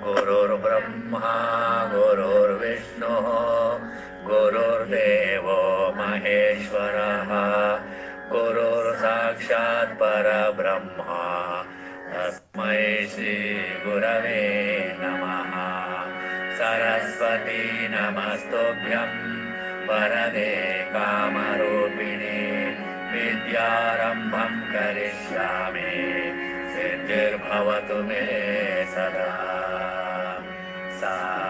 गुरुर्ब्रह्मा गुरुर्विष्णुः गुरुर्देवो महेश्वरः गुरुर्साक्षात् परब्रह्मा तस्मै श्रीगुरवे नमः। सरस्वती नमस्तुभ्यं वरदे कामरूपिणे विद्यारम्भं करिष्यामि सिद्धिर्भवतु मे सदा। सा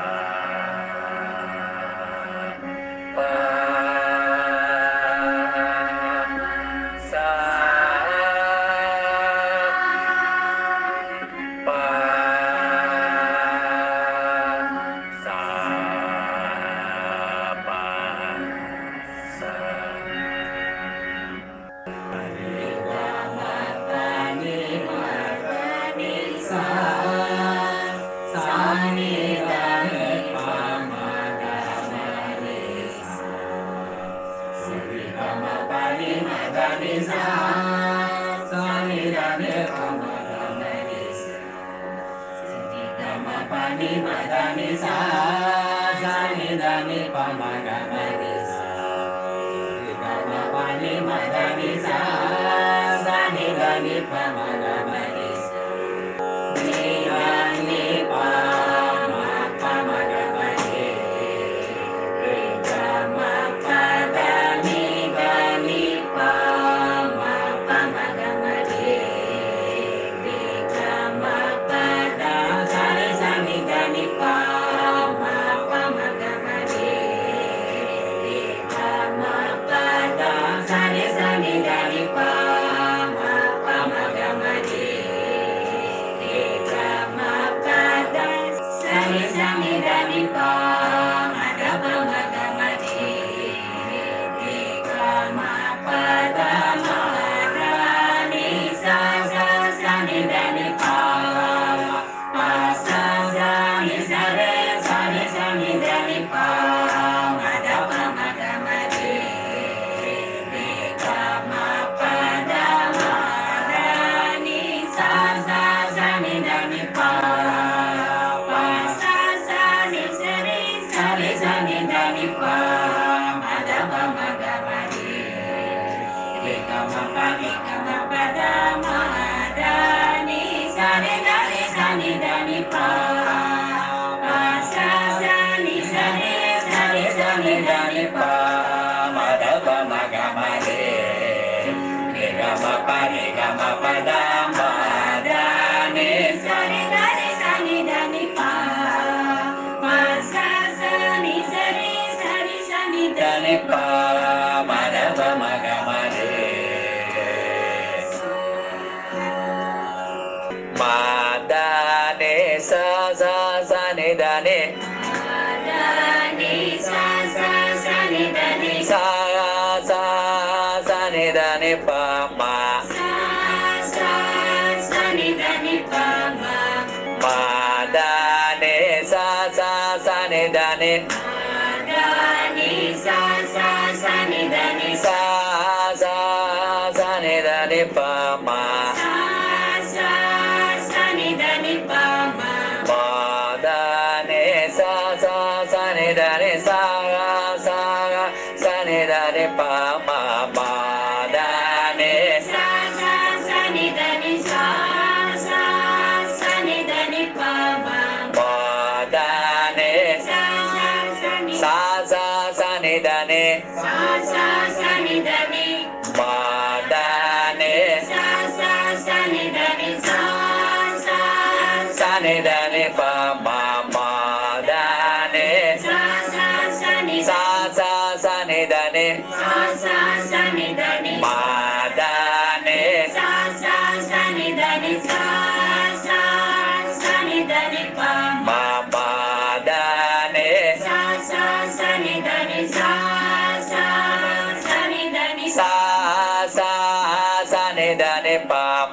pa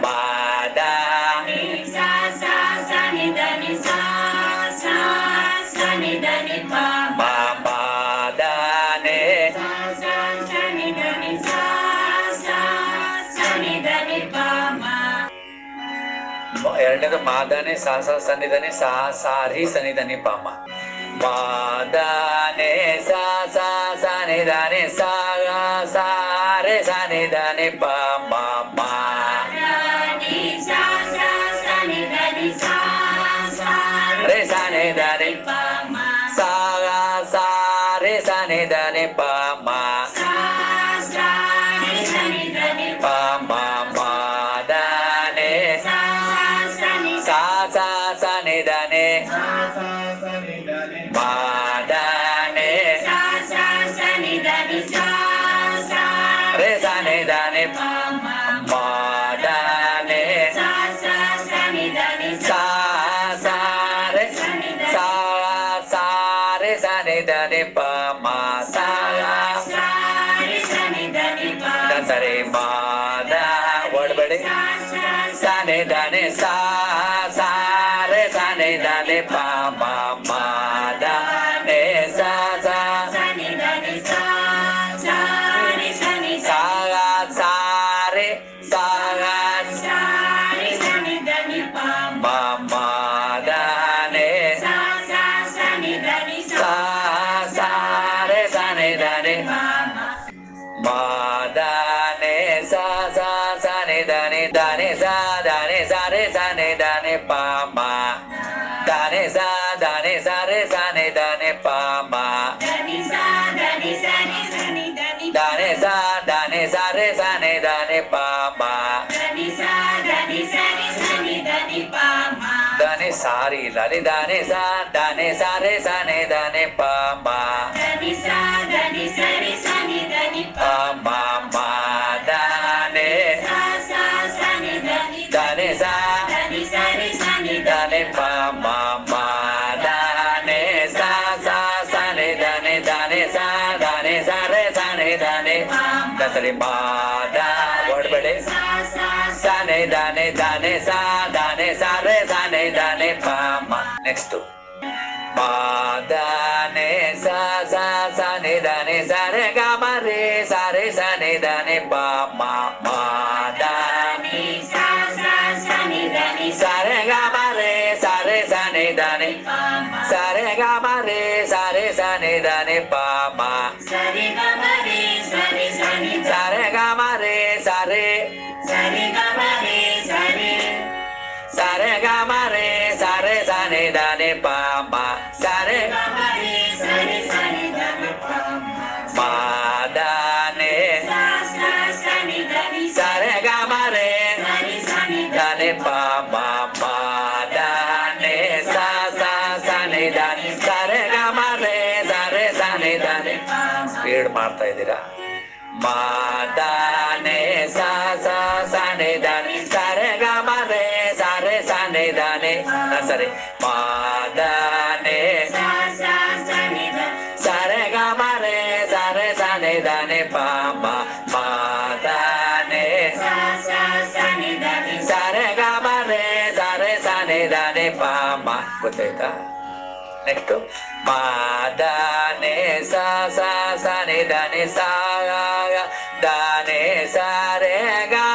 ma ಎರಡನೇದು ಮಾದಾನೆ ಸಾ ಸಾ ಸನ್ನಿಧಾನೆ ಸಾ ಸಾರಿ ಸನ್ನಿಧಾನೆ ಪಾಮ ಮಾದಾನೆ ಸಾ ಸಾ ಸನ್ನಿಧಾನೆ ಸಾ ಸಾರೆ ಸನ್ನಿಧಾನೆ ಪಾಮ ರೆ ಸನ್ನಿಧಾನೆ ಸಾ ಸಾರೆ ಸನ್ನಿಧಾನೆ ಪಾಮ ಪಾಮ ಮಾದಾನೆ ಸಾ ಸಾ ಸನ್ನಿಧಾನೆ ಮಾದಾನೆ ರೆ ಸನ್ನಿಧಾನೆ ಮಾದಾನೆ ಸಾ ಸಾರೆ ಸಾ ಸಾರೆ ಸನ್ನಿಧಾನೆ ಪಾಮ ಸಾ ಸರಿ ಮಾದ ಓಡಬೇಡಿ ಸನ್ನಿಧಾನೆ ಸಾ ಸಾರೆ ಸನ್ನಿಧಾನೆ ಪಾಮ ಮಾದಾನೆ ಸಾ ಸಾ ಸಾರೆ ಮಾದಾನೆ ಸಾ ಸಾರೆ ಸನ್ನಿಧಾನೆ ಮಾದಾನೆ ಸಾ ಸಾ ಸನ್ನಿಧಾನೆ ದಾನೆ ಸಾರೆ ಸನ್ನಿಧಾನೆ ಪಾಮ ದಾನೆ ಸಾರೆ ಸನ್ನಿಧಾನೆ ಪಾಮ ದಾನೆ ಸಾರೆ ಸನ್ನಿಧಾನೆ ಪಾಮ ದಾನೆ ಸಾರಿ ಇಲ್ಲ ಅಲ್ಲಿ ದಾನೆ ಸಾರೆ ಸನ್ನಿಧಾನೆ ಪಾಮ ಪಾಮ ಮಾದಾನೆ ದಾನೆ ಸಾ ದಾನೆ ಪಾಮ ಮಾದಾನೆ ಸಾ ಸಾ ಸನ್ನಿಧಾನೆ ದಾನೆ ಸಾರೆ ಸನ್ನಿಧಾನೆ ಸರಿ ಮಾದ ಓಡಬೇಡಿ ಸನ್ನಿಧಾನೆ ದಾನೆ ಸಾರೆ ಸನ್ನಿಧಾನೆ ಪಾಮ ನೆಕ್ಸ್ಟ್ ಮಾದಾನೆ ಸಾ ಸಾ ಸನ್ನಿಧಾನೆ ಸರೆ ಗಾಮ ರೇ ಸಾರೆ ಸನ್ನಿಧಾನೆ ಪಾಮ ಮಾದಾನೆ ಸರೆ ಗಾಮ ರೇ ಸಾರೆ ಸನ್ನಿಧಾನೆ ಸರೆ ಗಾಮ ರೇ ಸಾರೆ ಸನ್ನಿಧಾನೆ ಪಾಮ ಸರೆ ಗಾಮ ರೇ ಸಾರೆ ಸರೆ ಗಾಮ ರೇ ಸಾರೆ ಸನ್ನಿಧಾನೆ ಪಾಮ ಸರೆ ಮಾದಾನೆ ಸರೆ ಗಾಮ ರೇ ದಾನೆ ಪಾಮ ಮಾದಾನೆ ಸಾ ಸಾ ಸನ್ನಿಧಾನೆ ಸರೆ ಗಾಮ ರೇ ಸಾರೆ ಸನ್ನಿಧಾನೆ ಸ್ಪೀಡ್ ಮಾಡ್ತಾ ಇದ್ದೀರಾ ಮಾದಾನೆ ಸಾ ಸಾ ಸನ್ನಿಧಾನೆ ಸರೆ ಗಾಮ ರೇ ಸಾರೆ ಸನ್ನಿಧಾನೆ ಸರಿ ಮಾದಾನೆ ಸರೆ ಗಾಮ ರೇ ಸಾರೆ ಸನ್ನಿಧಾನೆ ಪಾಮ ಮಾದಾನೆ ಸರೆ ಗಾಮ ರೇ ಸಾರೆ ಸನ್ನಿಧಾನೆ ಪಾಮ ಗೊತ್ತಾಯ್ತಾ ನೆಕ್ಸ್ಟ್ ಮಾದಾನೆ ಸಾ ಸಾ ಸನ್ನಿಧಾನೆ ಸಾ ದಾನೆ ಸಾರೆ ಗಾ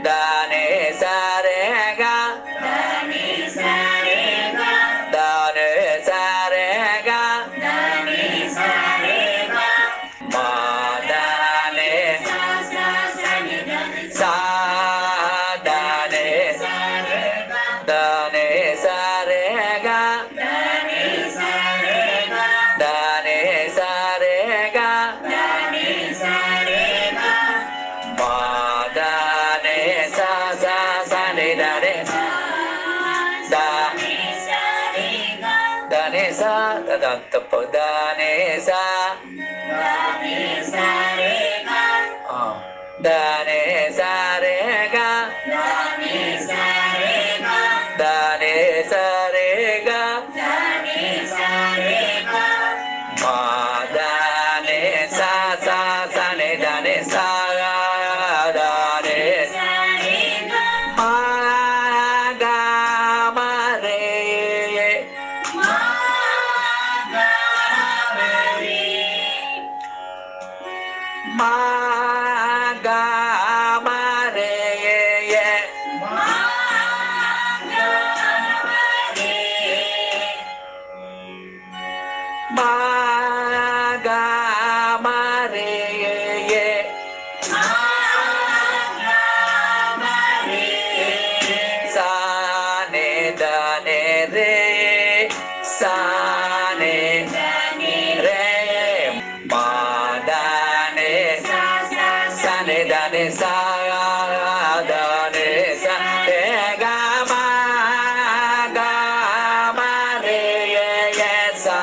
ದಾನೆ ಸಾರೆ ಗಾ ದಾನೆ ಸಾರೆ ಗಾ ಮಾದಾನೆ ಸಾ ದಾನೆ ಸಾರೆ ಗಾ ದಾನೆ ಸಾರೆ ಗಾ ಮಾದಾನೆ ಸಾ ಸಾ ಸನ್ನಿಧಾನೆ ದಾನೆ ಸಾ ತಪ್ಪ ದಾನೆ ಸಾ ದಾನೆ ಸಾರೆ ಗಾ ದಾನೆ ಸಾರೆ ಗಾ ಮಾದಾನೆ ಸಾ ಸಾ ಸನ್ನಿಧಾನೆ ಸಾ ದಾನೆ ಮಾದಾಮ ರೇ ma ga ma re ye ma ga ma re ma ga ma re ye ma ga ma re sa ne da ne re sa ne da ne re ma da ne sa ne da ne sa da ne sa re ga ma re ye sa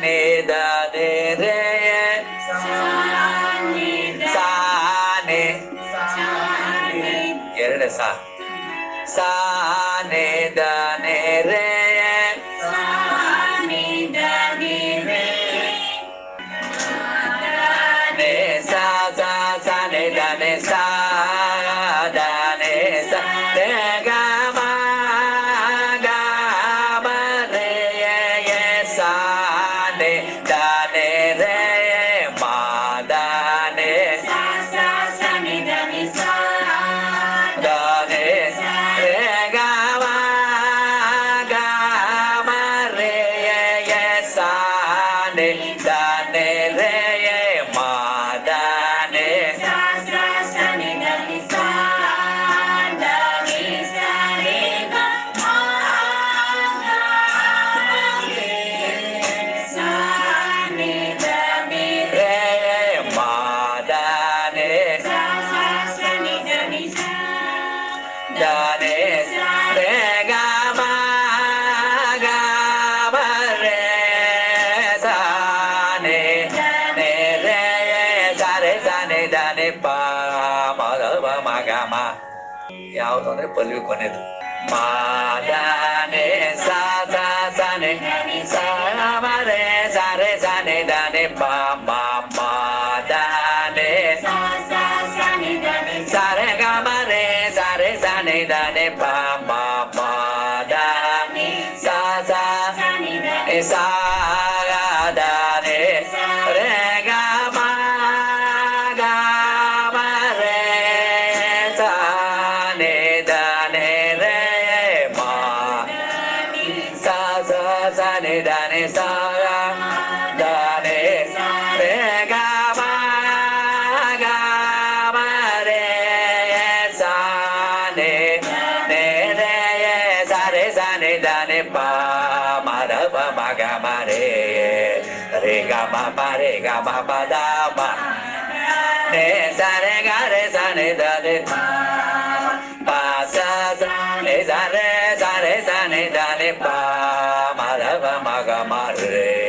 ne da ne re sa ne ಎರಡು sa sa ne da ne re sa ne da ne re ne sa ne da ne sa da ne sa re ga ma re ye sa ne da ne re ma da ne sa ne da ne sa da ne re ga ma re ye sa ne da ne re ma da ne sa ne da ne sa da ne sa re ga ma re sa ne da ne re ma da ne sa ne da ne sa da ne re ga ma re sa ne re sa ne da ne pa ma da ma ga ma ಯಾವುದು ಅಂದ್ರೆ Pallavi ಕೊನೆದು ma da ne sa ne sa re sa ne da ne pa ma da ne sa ne da ne sa re ga ma re sa ne da ne pa ma da ne sa ne da ne sa da ne re ga ma re sa ne da ne re ma sa ne da ne sa da ne re ga ma re sa ne re sa ne da ne pa ma da pa ma ga ma re ga ma re ga ma pa da ma ne sa ne da ne pa sa ne sa ne da ne pa ma da pa ma ga ma re